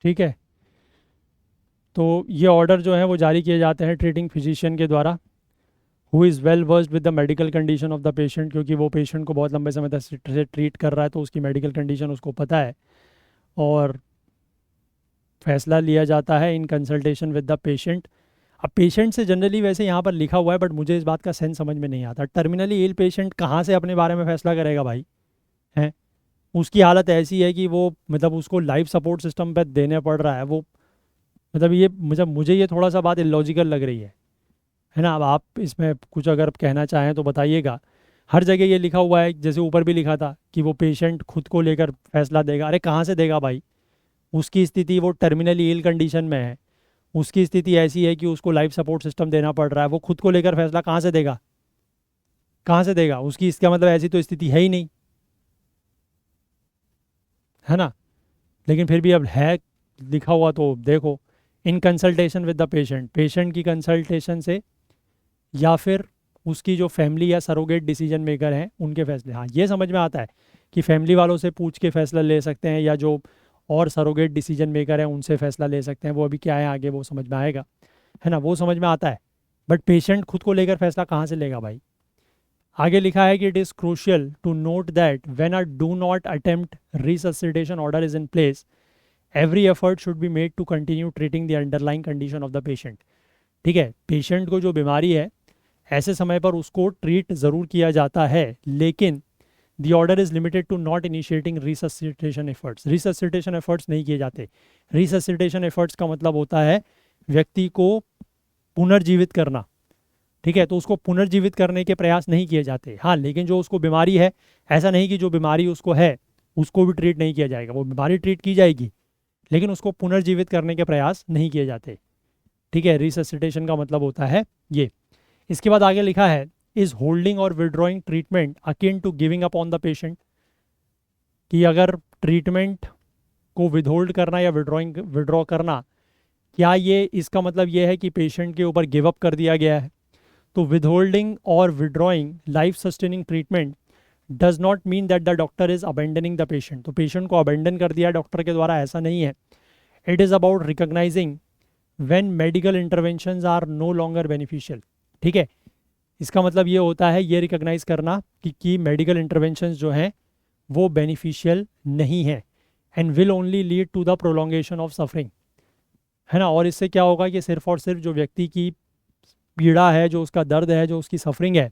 ठीक है, तो ये ऑर्डर जो है वो जारी किए जाते हैं ट्रीटिंग फिजिशियन के द्वारा, who is well versed with the medical condition of the patient, क्योंकि वो पेशेंट को बहुत लंबे समय तक से ट्रीट कर रहा है तो उसकी मेडिकल कंडीशन उसको पता है। और फैसला लिया जाता है in consultation with the patient. अब पेशेंट से जनरली वैसे यहाँ पर लिखा हुआ है, बट मुझे इस बात का सेंस समझ में नहीं आता। टर्मिनली इल पेशेंट कहाँ से अपने बारे में फैसला करेगा भाई? हैं, उसकी हालत ऐसी है कि वो मतलब उसको लाइफ सपोर्ट सिस्टम पे देने पड़ रहा है वो, मतलब ये मुझे ये थोड़ा सा बात इलॉजिकल लग रही है ना। अब आप इसमें कुछ अगर कहना चाहें तो बताइएगा। हर जगह ये लिखा हुआ है, जैसे ऊपर भी लिखा था कि वो पेशेंट खुद को लेकर फैसला देगा। अरे कहाँ से देगा भाई? उसकी स्थिति, वो टर्मिनली इल कंडीशन में है, उसकी स्थिति ऐसी है कि उसको लाइफ सपोर्ट सिस्टम देना पड़ रहा है, वो खुद को लेकर फैसला कहाँ से देगा? कहाँ से देगा? उसकी, इसका मतलब ऐसी तो स्थिति है ही नहीं, है ना। लेकिन फिर भी अब है लिखा हुआ तो देखो, in consultation with the patient, patient की कंसल्टेशन से, या फिर उसकी जो फैमिली या सरोगेट डिसीजन मेकर हैं उनके फैसले। हाँ, ये समझ में आता है कि फैमिली वालों से पूछ के फैसला ले सकते हैं, या जो और सरोगेट डिसीजन मेकर हैं उनसे फैसला ले सकते हैं। वो अभी क्या है आगे वो समझ में आएगा, है ना, वो समझ में आता है। बट पेशेंट खुद को लेकर फैसला कहाँ से लेगा भाई? आगे लिखा है कि it is crucial to note that when a do not attempt resuscitation order is in place, every effort should be made to continue treating the underlying condition of the patient. ठीक है, पेशेंट को जो बीमारी है ऐसे समय पर उसको ट्रीट ज़रूर किया जाता है, लेकिन the order is limited to not initiating resuscitation efforts. Resuscitation efforts नहीं किए जाते। रिससिटेशन एफर्ट्स का मतलब होता है व्यक्ति को पुनर्जीवित करना। ठीक है, तो उसको पुनर्जीवित करने के प्रयास नहीं किए जाते। हाँ, लेकिन जो उसको बीमारी है, ऐसा नहीं कि जो बीमारी उसको है उसको भी ट्रीट नहीं किया जाएगा, वो बीमारी ट्रीट की जाएगी, लेकिन उसको पुनर्जीवित करने के प्रयास नहीं किए जाते। ठीक है, रिससिटेशन का मतलब होता है ये। इसके बाद आगे लिखा है, इज होल्डिंग और withdrawing treatment akin to giving up on the patient, कि अगर ट्रीटमेंट को विदहोल्ड करना या विड्रॉ करना, क्या ये इसका मतलब ये है कि पेशेंट के ऊपर गिव अप कर दिया गया है? तो विदहोल्डिंग और withdrawing life sustaining treatment does not mean that the doctor is abandoning the patient. तो पेशेंट को अबेंडन कर दिया डॉक्टर के द्वारा, ऐसा नहीं है। It is about recognising when medical interventions are no longer beneficial. ठीक है, इसका मतलब ये होता है, ये रिकॉग्नाइज करना कि मेडिकल इंटरवेंशंस जो हैं वो बेनिफिशियल नहीं है, and will only lead to the prolongation of suffering, है ना। और इससे क्या होगा कि सिर्फ और सिर्फ जो व्यक्ति की पीड़ा है, जो उसका दर्द है, जो उसकी सफरिंग है,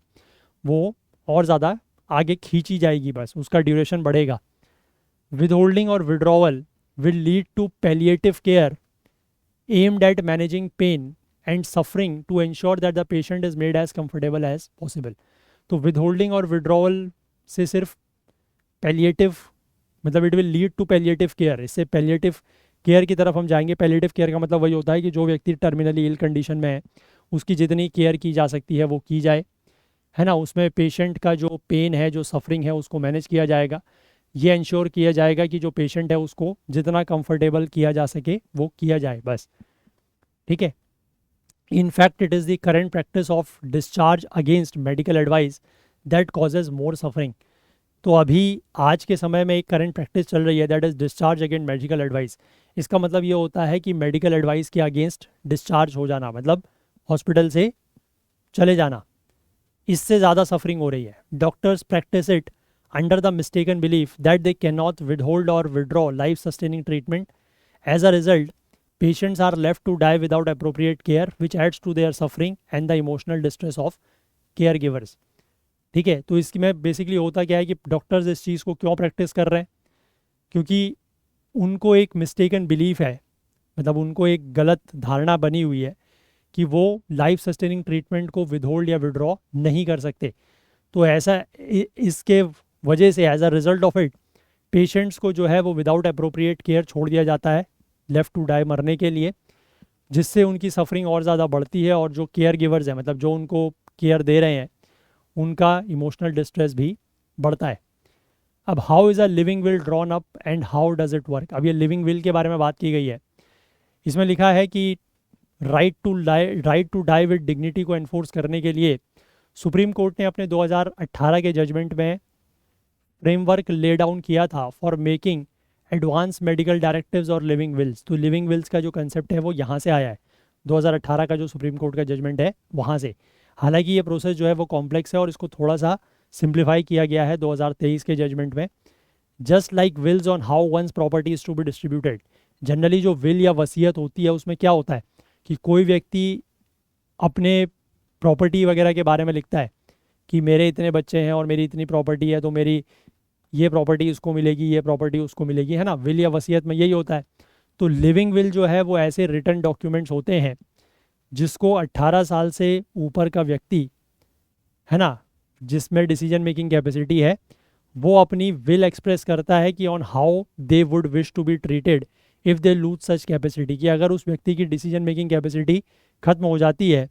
वो और ज़्यादा आगे खींची जाएगी, बस उसका ड्यूरेशन बढ़ेगा। विदहोल्डिंग और withdrawal will lead to palliative care aimed at managing pain and suffering to ensure that the patient is made as comfortable as possible. तो विदहोल्डिंग और विड्रॉवल से सिर्फ पैलिएटिव, मतलब it will lead to palliative care, इससे palliative care की तरफ हम जाएंगे। पैलिएटिव केयर का मतलब वही होता है कि जो व्यक्ति टर्मिनली इल कंडीशन में है उसकी जितनी केयर की जा सकती है वो की जाए, है ना। उसमें पेशेंट का जो पेन है, जो सफरिंग है, उसको मैनेज किया जाएगा। ये इंश्योर किया जाएगा कि जो पेशेंट है उसको जितना कंफर्टेबल किया जा सके वो किया जाए, बस। ठीक है, in fact it is the current practice of discharge against medical advice that causes more suffering. तो अभी आज के समय में एक करंट प्रैक्टिस चल रही है, that is discharge against medical advice. इसका मतलब ये होता है कि मेडिकल एडवाइस के अगेंस्ट डिस्चार्ज हो जाना, मतलब हॉस्पिटल से चले जाना, इससे ज़्यादा सफरिंग हो रही है। Doctors practice it under the mistaken belief that they can not withhold और withdraw life sustaining treatment. As a result patients are left to die without appropriate care which adds to their suffering and the emotional distress of care givers. ठीक है, तो इसमें basically होता क्या है कि doctors इस चीज़ को क्यों प्रैक्टिस कर रहे हैं? क्योंकि उनको एक मिस्टेकन बिलीफ है, मतलब उनको एक गलत धारणा बनी हुई है कि वो लाइफ सस्टेनिंग ट्रीटमेंट को विदहोल्ड या विड्रॉ नहीं कर सकते। तो ऐसा इसके वजह से as a result of it patients को जो है वो विदाउट अप्रोप्रिएट केयर छोड़ दिया जाता है लेफ्ट टू डाई, मरने के लिए, जिससे उनकी सफरिंग और ज़्यादा बढ़ती है और जो केयर गिवर्स हैं, मतलब जो उनको केयर दे रहे हैं, उनका इमोशनल डिस्ट्रेस भी बढ़ता है। अब how is a living will drawn up and how does it work? अब ये लिविंग विल के बारे में बात की गई है। इसमें लिखा है कि right to die with dignity को एनफोर्स करने के लिए सुप्रीम कोर्ट ने अपने 2018 के जजमेंट में फ्रेमवर्क ले डाउन किया था for making advance medical directives और लिविंग विल्स। तो लिविंग विल्स का जो कंसेप्ट है वो यहाँ से आया है, 2018 का जो सुप्रीम कोर्ट का जजमेंट है वहाँ से। हालांकि ये प्रोसेस जो है वो कॉम्प्लेक्स है और इसको थोड़ा सा सिंप्लीफाई किया गया है 2023 के जजमेंट में। Just like wills on how one's property is to be distributed, generally जो विल या वसीयत होती है उसमें क्या होता है कि कोई व्यक्ति अपने प्रॉपर्टी वगैरह के बारे में लिखता है कि मेरे इतने बच्चे हैं और मेरी इतनी प्रॉपर्टी है, तो मेरी ये प्रॉपर्टी उसको मिलेगी, ये प्रॉपर्टी उसको मिलेगी, है ना। विल या वसीयत में यही होता है। तो लिविंग विल जो है वो ऐसे रिटन डॉक्यूमेंट्स होते हैं जिसको 18 साल से ऊपर का व्यक्ति, है ना, जिसमें डिसीजन मेकिंग कैपेसिटी है, वो अपनी विल एक्सप्रेस करता है कि on how they would wish to be treated if they lose such capacity, कि अगर उस व्यक्ति की डिसीजन मेकिंग कैपेसिटी खत्म हो जाती है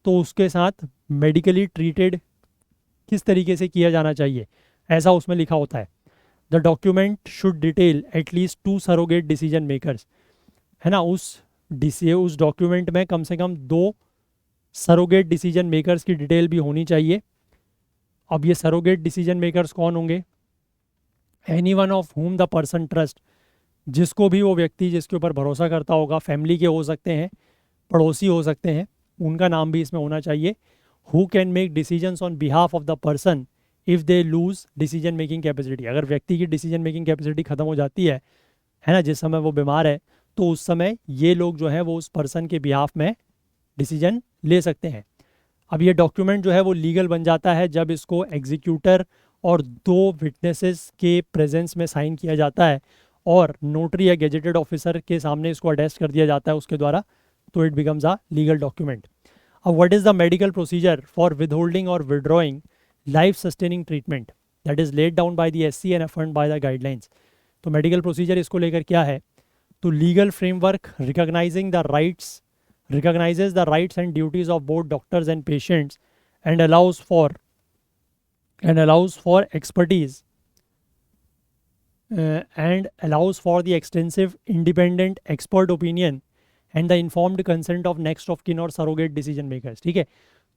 तो उसके साथ मेडिकली ट्रीटेड किस तरीके से किया जाना चाहिए, ऐसा उसमें लिखा होता है। The document should detail at least 2 surrogate decision makers, है ना। उस डॉक्यूमेंट में कम से कम 2 सरोगेट डिसीजन मेकर्स की डिटेल भी होनी चाहिए। अब ये सरोगेट डिसीजन मेकर्स कौन होंगे? Any one of whom the person trust, जिसको भी वो व्यक्ति जिसके ऊपर भरोसा करता होगा, फैमिली के हो सकते हैं, पड़ोसी हो सकते हैं, उनका नाम भी इसमें होना चाहिए। Who can make decisions on behalf of the person if they loose decision making capacity, अगर व्यक्ति की डिसीजन मेकिंग कैपेसिटी खत्म हो जाती है ना, जिस समय वो बीमार है, तो उस समय ये लोग जो है वो उस पर्सन के बिहाफ में डिसीजन ले सकते हैं। अब ये डॉक्यूमेंट जो है वो लीगल बन जाता है जब इसको एग्जीक्यूटर और 2 विटनेसेस के प्रेजेंस में साइन किया जाता है और नोटरी या गेजेटेड ऑफिसर के सामने इसको अटेस्ट कर दिया जाता है उसके द्वारा, तो it becomes a legal document. अब what is the medical procedure for withholding और withdrawing life sustaining treatment that is laid down by the SC and affirmed by the guidelines. तो मेडिकल प्रोसीजर इसको लेकर क्या है? तो legal framework recognizes the rights and duties of both doctors and patients and allows for expertise and allows for the extensive independent expert opinion and the informed consent of next of kin और surrogate decision makers। ठीक है,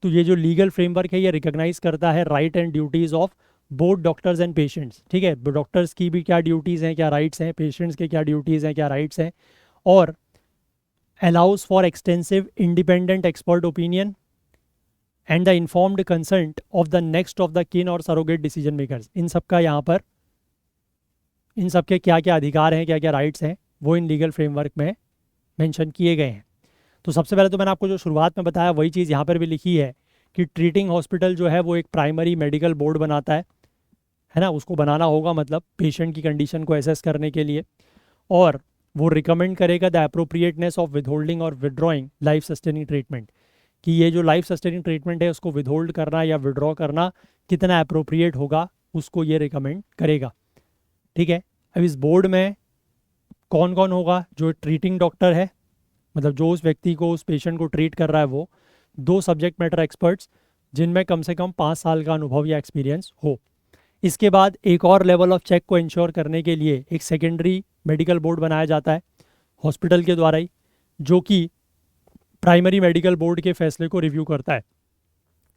तो ये जो legal framework है ये recognise करता है right and duties of both doctors and patients. ठीक है, डॉक्टर्स की भी क्या ड्यूटीज़ हैं, क्या राइट्स हैं, पेशेंट्स के क्या ड्यूटीज़ हैं, क्या राइट्स हैं, और allows for extensive independent expert opinion and the informed consent of the next of the kin और surrogate decision makers। इन सब का यहाँ पर, इन सब के क्या क्या अधिकार हैं, क्या क्या राइट्स हैं, वो इन लीगल फ्रेमवर्क में मेंशन किए गए हैं। तो सबसे पहले तो मैंने आपको जो शुरुआत में बताया वही चीज़ यहाँ पर भी लिखी है कि ट्रीटिंग हॉस्पिटल जो है वो एक प्राइमरी मेडिकल बोर्ड बनाता है ना, उसको बनाना होगा मतलब पेशेंट की कंडीशन को एसेस करने के लिए, और वो रिकमेंड करेगा द अप्रोप्रिएटनेस ऑफ विदहोल्डिंग और विड्रॉइंग लाइफ सस्टेनिंग ट्रीटमेंट, कि ये जो लाइफ सस्टेनिंग ट्रीटमेंट है उसको विदहोल्ड करना या विड्रॉ करना कितना अप्रोप्रिएट होगा, उसको ये रिकमेंड करेगा। ठीक है, अब इस बोर्ड में कौन कौन होगा? जो ट्रीटिंग डॉक्टर है, मतलब जो उस व्यक्ति को, उस पेशेंट को ट्रीट कर रहा है, वो 2 सब्जेक्ट मैटर एक्सपर्ट्स जिनमें कम से कम 5 साल का अनुभव या एक्सपीरियंस हो। इसके बाद एक और लेवल ऑफ चेक को इंश्योर करने के लिए एक सेकेंडरी मेडिकल बोर्ड बनाया जाता है हॉस्पिटल के द्वारा ही, जो कि प्राइमरी मेडिकल बोर्ड के फैसले को रिव्यू करता है।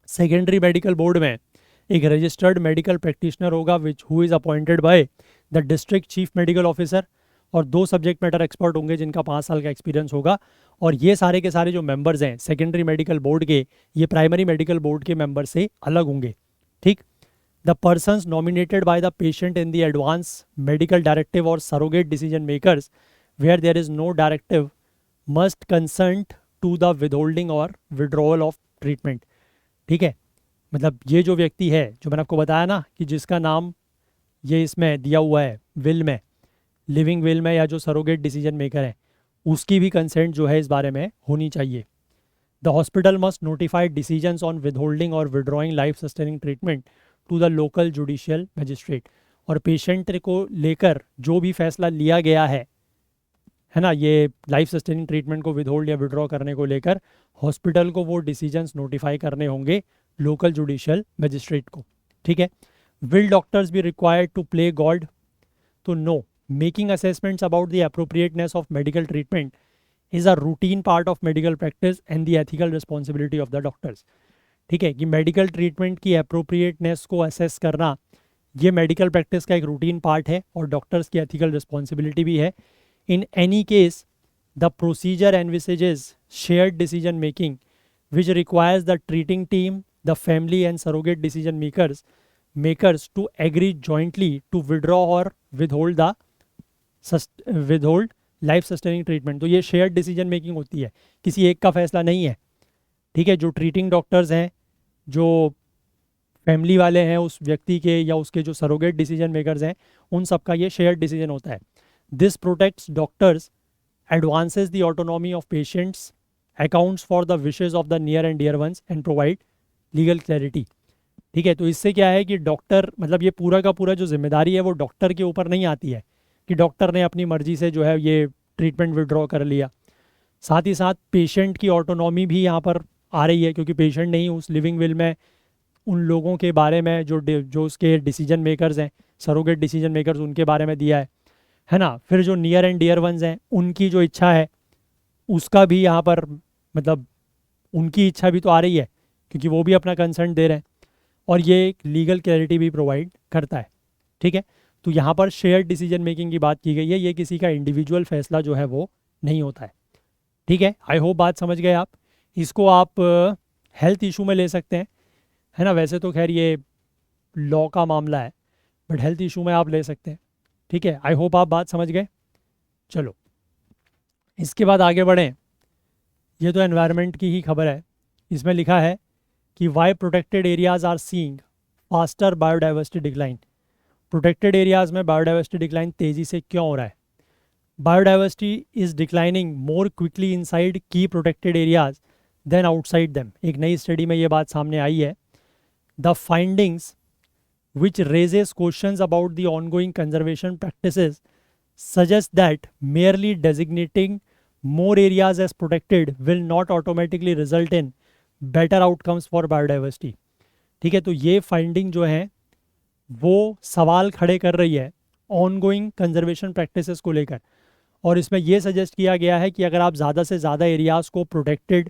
सेकेंडरी मेडिकल बोर्ड में एक रजिस्टर्ड मेडिकल प्रैक्टिशनर होगा which who is appointed by the district chief medical officer, और 2 सब्जेक्ट मैटर एक्सपर्ट होंगे जिनका 5 साल का एक्सपीरियंस होगा। और ये सारे के सारे जो मेंबर्स हैं सेकेंडरी मेडिकल बोर्ड के, ये प्राइमरी मेडिकल बोर्ड के मेंबर से अलग होंगे। ठीक, the persons nominated by the patient in the advance medical directive और surrogate decision makers where there is no directive must consent to the withholding और withdrawal of treatment. ठीक है, मतलब ये जो व्यक्ति है, जो मैंने आपको बताया ना कि जिसका नाम ये इसमें दिया हुआ है विल में, लिविंग विल में, या जो सरोगेट डिसीजन मेकर है, उसकी भी कंसेंट जो है इस बारे में होनी चाहिए। The hospital must notified decisions on withholding और withdrawing life sustaining treatment to the local judicial magistrate, और पेशेंट को लेकर जो भी फैसला लिया गया है ना, ये लाइफ सस्टेनिंग ट्रीटमेंट को विदहोल्ड या विड्रॉ करने को लेकर, हॉस्पिटल को वो डिसीजंस नोटिफाई करने होंगे लोकल जुडिशियल मजिस्ट्रेट को। ठीक है, will doctors be required to play God? तो no, making assessments about the appropriateness of medical treatment is a routine part of medical practice and the ethical responsibility of the doctors. ठीक है, कि medical treatment की appropriateness को assess करना ये medical practice का एक रूटीन पार्ट है और डॉक्टर्स की एथिकल रिस्पॉन्सिबिलिटी भी है. In any case the procedure envisages shared decision making which requires the treating team, the family and surrogate decision makers to agree jointly to withdraw or withhold life sustaining treatment. तो ये shared decision making होती है, किसी एक का फैसला नहीं है. ठीक है, जो ट्रीटिंग डॉक्टर्स हैं, जो फैमिली वाले हैं उस व्यक्ति के या उसके जो सरोगेट डिसीजन मेकर्स हैं, उन सबका ये शेयर्ड डिसीजन होता है. This protects doctors, advances the autonomy of patients, accounts for the wishes of the near and dear ones and provide legal clarity. ठीक है, तो इससे क्या है कि डॉक्टर, मतलब ये पूरा का पूरा जो जिम्मेदारी है वो डॉक्टर के ऊपर नहीं आती है कि डॉक्टर ने अपनी मर्जी से जो है ये ट्रीटमेंट विड्रॉ कर लिया. साथ ही साथ पेशेंट की ऑटोनॉमी भी यहाँ पर आ रही है, क्योंकि पेशेंट ने ही उस लिविंग विल में उन लोगों के बारे में जो उसके डिसीजन मेकर्स हैं, सरोगेट डिसीजन मेकर्स, उनके बारे में दिया है ना. फिर जो नियर एंड डियर वंस हैं, उनकी जो इच्छा है उसका भी यहाँ पर, मतलब उनकी इच्छा भी तो आ रही है, क्योंकि वो भी अपना कंसर्न दे रहे हैं. और ये एक लीगल क्लैरिटी भी प्रोवाइड करता है. ठीक है, तो यहाँ पर शेयर्ड डिसीजन मेकिंग की बात की गई है. ये किसी का इंडिविजुअल फैसला जो है वो नहीं होता है. ठीक है, आई होप बात समझ गए आप. इसको आप हेल्थ इशू में ले सकते हैं, है ना. वैसे तो खैर ये लॉ का मामला है, बट हेल्थ इशू में आप ले सकते हैं. ठीक है, आई होप आप बात समझ गए. चलो इसके बाद आगे बढ़ें. ये तो एनवायरनमेंट की ही खबर है. इसमें लिखा है कि why protected areas are seeing faster biodiversity decline. Protected areas में बायोडाइवर्सिटी डिक्लाइन तेज़ी से क्यों हो रहा है? Biodiversity is declining more quickly inside key protected areas than outside them. एक नई स्टडी में ये बात सामने आई है. The findings which raises questions about the ongoing conservation practices suggest that merely designating more areas as protected will not automatically result in better outcomes for biodiversity. ठीक है, तो ये फाइंडिंग जो है वो सवाल खड़े कर रही है ऑनगोइंग कंजर्वेशन प्रैक्टिसेस को लेकर. और इसमें ये सजेस्ट किया गया है कि अगर आप ज़्यादा से ज़्यादा एरियाज़ को प्रोटेक्टेड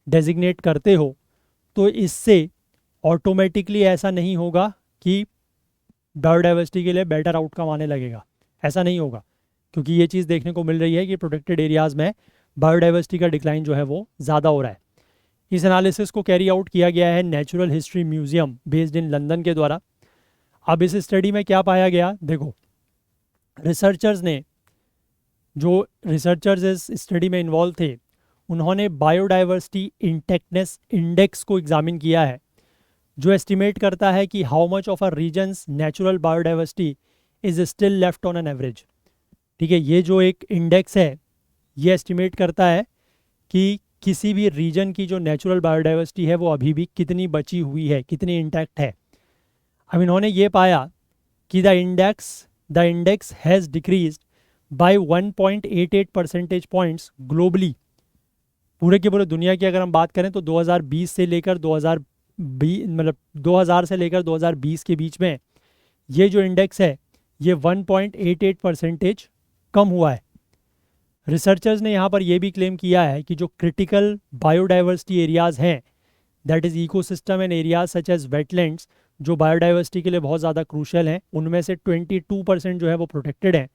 डेजिग्नेट करते हो तो इससे ऑटोमेटिकली ऐसा नहीं होगा कि बायोडाइवर्सिटी के लिए बेटर आउटकम आने लगेगा. ऐसा नहीं होगा, क्योंकि ये चीज़ देखने को मिल रही है कि प्रोटेक्टेड एरियाज़ में बायोडाइवर्सिटी का डिक्लाइन जो है वो ज़्यादा हो रहा है. इस एनालिसिस को कैरी आउट किया गया है natural history museum based in London के द्वारा. अब इस स्टडी में क्या पाया गया, देखो. जो रिसर्चर्स इस स्टडी में इन्वॉल्व थे, उन्होंने बायोडाइवर्सिटी इंटेक्टनेस इंडेक्स को एग्जामिन किया है, जो एस्टिमेट करता है कि how much of a region's natural biodiversity is still left on an average. ठीक है, ये जो एक इंडेक्स है ये एस्टिमेट करता है कि किसी भी रीजन की जो नेचुरल बायोडाइवर्सिटी है वो अभी भी कितनी बची हुई है, कितनी इंटैक्ट है. अब इन्होंने ये पाया कि the index has decreased bye 1.88 percentage points globally. पूरे के पूरे दुनिया की अगर हम बात करें तो 2020 से लेकर 2000 से लेकर 2020 के बीच में ये जो इंडेक्स है ये 1.88 परसेंटेज कम हुआ है. रिसर्चर्स ने यहाँ पर यह भी क्लेम किया है कि जो क्रिटिकल बायोडाइवर्सिटी एरियाज़ हैं, that is ecosystem and areas such as wetlands, जो बायोडाइवर्सिटी के लिए बहुत ज़्यादा क्रूशियल हैं, उनमें से 22% जो है वो प्रोटेक्टेड हैं.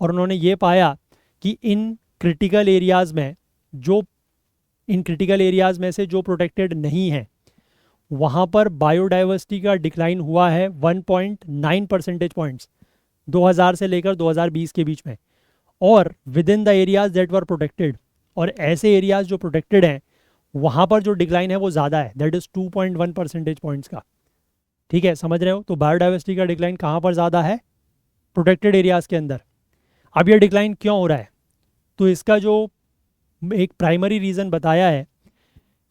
और उन्होंने ये पाया कि इन क्रिटिकल एरियाज़ में से जो प्रोटेक्टेड नहीं हैं वहाँ पर बायोडाइवर्सिटी का डिक्लाइन हुआ है 1.9 परसेंटेज पॉइंट्स 2000 से लेकर 2020 के बीच में. और with in the areas that were protected, और ऐसे एरियाज जो प्रोटेक्टेड हैं वहाँ पर जो डिक्लाइन है वो ज़्यादा है, दैट इज़ 2.1 परसेंटेज पॉइंट्स का. ठीक है, समझ रहे हो. तो बायोडाइवर्सिटी का डिक्लाइन कहाँ पर ज़्यादा है? प्रोटेक्टेड एरियाज़ के अंदर. अब ये डिक्लाइन क्यों हो रहा है? तो इसका जो एक प्राइमरी रीज़न बताया है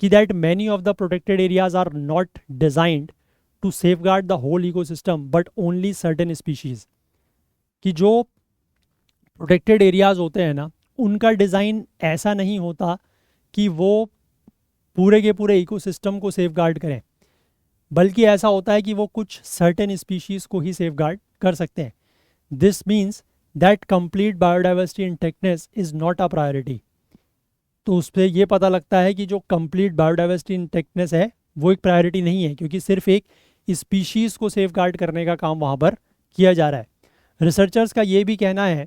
कि that many of the protected areas are not designed to safeguard the whole ecosystem but only certain species. कि जो प्रोटेक्टेड एरियाज होते हैं ना, उनका डिज़ाइन ऐसा नहीं होता कि वो पूरे के पूरे इकोसिस्टम को सेफगार्ड करें, बल्कि ऐसा होता है कि वो कुछ सर्टेन स्पीशीज़ को ही सेफगार्ड कर सकते हैं. This means that complete biodiversity intactness is not a priority. तो उस पर यह पता लगता है कि जो कंप्लीट बायोडाइवर्सिटी इंटेक्टनेस है वो एक प्रायोरिटी नहीं है, क्योंकि सिर्फ एक स्पीशीज़ को सेफगार्ड करने का काम वहाँ पर किया जा रहा है। रिसर्चर्स का ये भी कहना है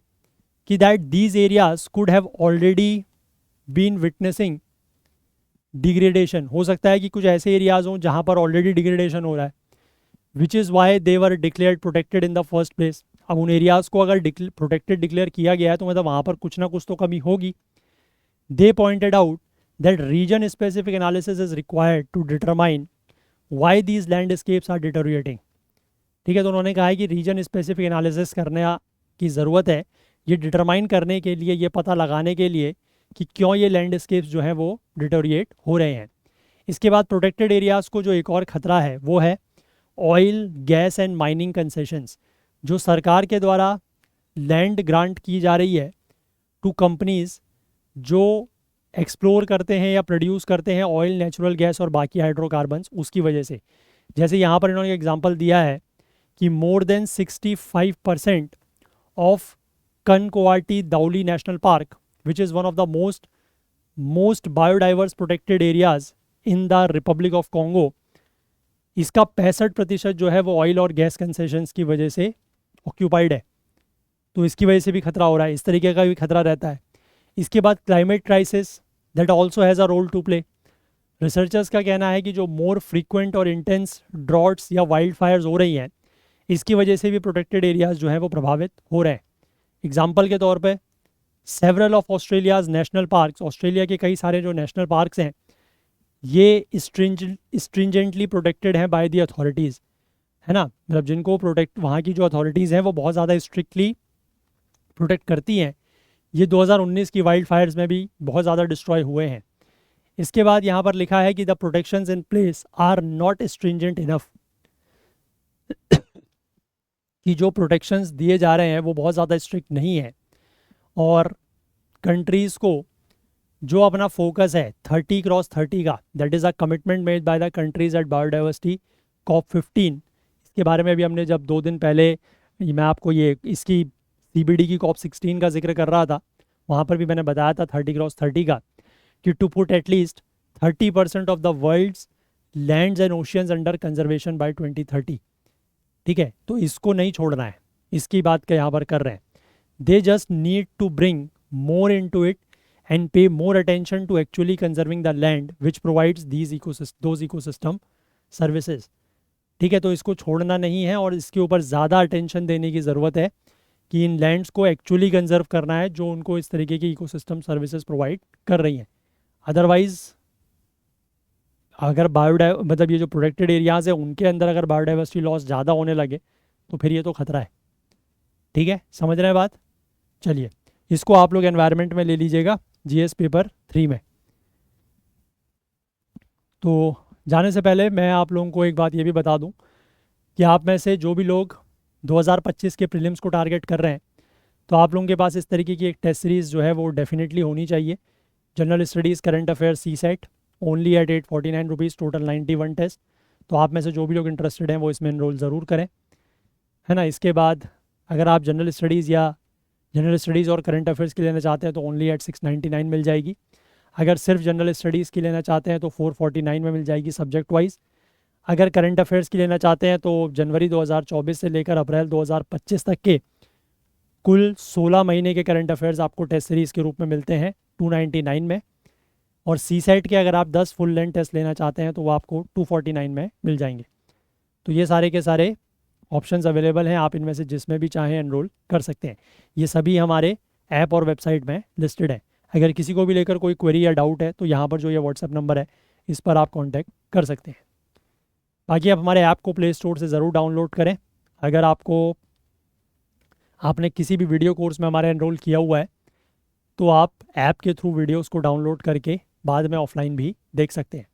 कि that these areas could have already been witnessing degradation. हो सकता है कि कुछ ऐसे एरियाज हों जहाँ पर ऑलरेडी डिग्रेडेशन हो रहा है, which is why they were declared protected in the first place. अब उन एरियाज़ को अगर प्रोटेक्टेड डिक्लेयर किया गया है तो मतलब वहाँ पर कुछ ना कुछ तो कमी होगी। They pointed out that region specific analysis is required to determine why these landscapes are deteriorating. ठीक है, तो उन्होंने कहा है कि रीजन स्पेसिफिक एनालिसिस करने की ज़रूरत है, ये डिटरमाइन करने के लिए, ये पता लगाने के लिए कि क्यों ये लैंडस्केप्स जो हैं वो डिटोरिएट हो रहे हैं। इसके बाद प्रोटेक्टेड एरियाज़ को जो एक और ख़तरा है वो है oil, gas and mining concessions. जो सरकार के द्वारा लैंड ग्रांट की जा रही है टू कंपनीज़ जो एक्सप्लोर करते हैं या प्रोड्यूस करते हैं ऑयल, नेचुरल गैस और बाकी हाइड्रोकार्बन्स, उसकी वजह से। जैसे यहाँ पर इन्होंने एग्जांपल दिया है कि मोर देन 65% ऑफ कनकोआटी दाउली national park which is one of the most biodiverse protected areas in the Republic of Congo, इसका 65% जो है वो ऑयल और गैस कंसेशंस की वजह से ऑक्यूपाइड है। तो इसकी वजह से भी खतरा हो रहा है, इस तरीके का भी खतरा रहता है। इसके बाद climate crisis that also has a role to play. Researchers का कहना है कि जो मोर फ्रीक्वेंट और इंटेंस ड्रॉट्स या वाइल्ड फायर्स हो रही हैं, इसकी वजह से भी प्रोटेक्टेड एरियाज़ जो हैं वो प्रभावित हो रहे हैं। एग्जाम्पल के तौर पे several of Australia's national parks, Australia के कई सारे जो नेशनल पार्क्स हैं ये स्ट्रिंजेंटली प्रोटेक्टेड हैं बाय द अथॉरिटीज़, है ना। मतलब जिनको प्रोटेक्ट, वहाँ की जो अथॉरिटीज़ हैं वो बहुत ज़्यादा स्ट्रिक्टली प्रोटेक्ट करती हैं। ये 2019 की वाइल्ड फायर्स में भी बहुत ज़्यादा डिस्ट्रॉय हुए हैं। इसके बाद यहाँ पर लिखा है कि the protections in place are not stringent enough, कि जो प्रोटेक्शंस दिए जा रहे हैं वो बहुत ज़्यादा स्ट्रिक्ट नहीं है। और कंट्रीज़ को जो अपना फोकस है 30x30 का, that is a commitment made by the countries at biodiversity COP15, इसके बारे में भी हमने जब 2 दिन पहले मैं आपको ये इसकी CBD की COP16 का जिक्र कर रहा था, वहाँ पर भी मैंने बताया था 30x30 का, कि to put at least 30% of the world's lands and oceans under conservation by 2030। ठीक है, तो इसको नहीं छोड़ना है, इसकी बात का यहाँ पर कर रहे हैं। They just need to bring more into it and pay more attention to actually conserving the land which provides those ecosystem services। ठीक है, तो इसको छोड़ना नहीं है और इसके ऊपर ज़्यादा अटेंशन देने की ज़रूरत है कि इन लैंड्स को एक्चुअली कंजर्व करना है जो उनको इस तरीके की इकोसिस्टम सर्विसेज प्रोवाइड कर रही हैं। अदरवाइज़ अगर मतलब ये जो प्रोटेक्टेड एरियाज़ है उनके अंदर अगर बायोडाइवर्सिटी लॉस ज़्यादा होने लगे तो फिर ये तो खतरा है। ठीक है, समझ रहे हैं बात। चलिए, इसको आप लोग एनवायरनमेंट में ले लीजिएगा, GS पेपर 3 में। तो जाने से पहले मैं आप लोगों को एक बात ये भी बता दूं कि आप में से जो भी लोग 2025 के प्रीलिम्स को टारगेट कर रहे हैं, तो आप लोगों के पास इस तरीके की एक टेस्ट सीरीज़ जो है वो डेफिनेटली होनी चाहिए। General studies current affairs CSET only at 849 rupees, total 91 test. तो आप में से जो भी लोग इंटरेस्टेड हैं वो इसमें इनरोल ज़रूर करें, है ना। इसके बाद अगर आप जनरल स्टडीज़ और करंट अफेयर्स की लेना चाहते हैं तो ओनली एट 699 मिल जाएगी। अगर सिर्फ जनरल स्टडीज़ की लेना चाहते हैं तो 449 में मिल जाएगी सब्जेक्ट वाइज। अगर करंट अफेयर्स की लेना चाहते हैं तो जनवरी 2024 से लेकर अप्रैल 2025 तक के कुल 16 महीने के करंट अफेयर्स आपको टेस्ट सीरीज़ के रूप में मिलते हैं 299 में। और CSET के अगर आप 10 फुल लेंथ टेस्ट लेना चाहते हैं तो वो आपको 249 में मिल जाएंगे। तो ये सारे के सारे ऑप्शंस अवेलेबल हैं, आप इनमें से जिसमें भी चाहें एनरोल कर सकते हैं। ये सभी हमारे ऐप और वेबसाइट में लिस्टेड है। अगर किसी को भी लेकर कोई क्वेरी या डाउट है तो यहाँ पर जो ये व्हाट्सएप नंबर है इस पर आप कांटेक्ट कर सकते हैं। बाकी आप हमारे ऐप को प्ले स्टोर से ज़रूर डाउनलोड करें। अगर आपने किसी भी वीडियो कोर्स में हमारे एनरोल किया हुआ है तो आप ऐप के थ्रू वीडियोज़ को डाउनलोड करके बाद में ऑफलाइन भी देख सकते हैं।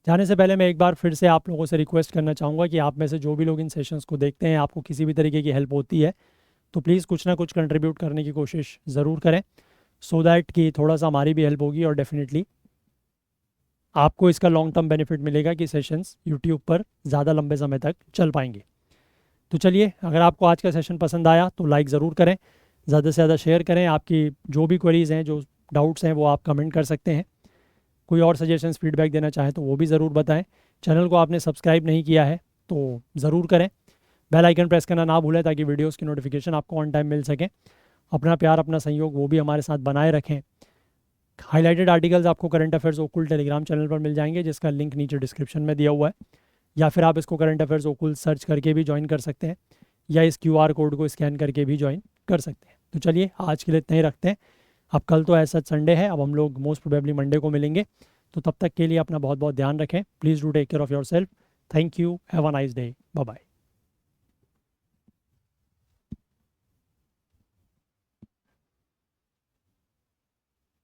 जाने से पहले मैं एक बार फिर से आप लोगों से रिक्वेस्ट करना चाहूँगा कि आप में से जो भी लोग इन सेशंस को देखते हैं, आपको किसी भी तरीके की हेल्प होती है तो प्लीज़ कुछ ना कुछ कंट्रीब्यूट करने की कोशिश ज़रूर करें, सो दैट कि थोड़ा सा हमारी भी हेल्प होगी और डेफिनेटली आपको इसका लॉन्ग टर्म बेनिफिट मिलेगा कि सेशंस यूट्यूब पर ज़्यादा लंबे समय तक चल पाएंगे। तो चलिए, अगर आपको आज का सेशन पसंद आया तो लाइक ज़रूर करें, ज़्यादा से ज़्यादा शेयर करें। आपकी जो भी क्वेरीज़ हैं, जो डाउट्स हैं, वो आप कमेंट कर सकते हैं। कोई और सजेशंस, फीडबैक देना चाहें तो वो भी ज़रूर बताएं। चैनल को आपने सब्सक्राइब नहीं किया है तो ज़रूर करें। बेल आइकन प्रेस करना ना भूलें ताकि वीडियोस की नोटिफिकेशन आपको ऑन टाइम मिल सके। अपना प्यार, अपना सहयोग वो भी हमारे साथ बनाए रखें। हाईलाइटेड आर्टिकल्स आपको करंट अफेयर्स ओकुल टेलीग्राम चैनल पर मिल जाएंगे, जिसका लिंक नीचे डिस्क्रिप्शन में दिया हुआ है, या फिर आप इसको करंट अफेयर्स ओकुल सर्च करके भी ज्वाइन कर सकते हैं, या इस QR कोड को स्कैन करके भी ज्वाइन कर सकते हैं। तो चलिए आज के लिए इतना ही रखते हैं। अब कल तो ऐसा संडे है, अब हम लोग मोस्ट प्रोबेबली मंडे को मिलेंगे। तो तब तक के लिए अपना बहुत बहुत ध्यान रखें। Please do take care of yourself. Thank you. Have a nice day. Bye bye.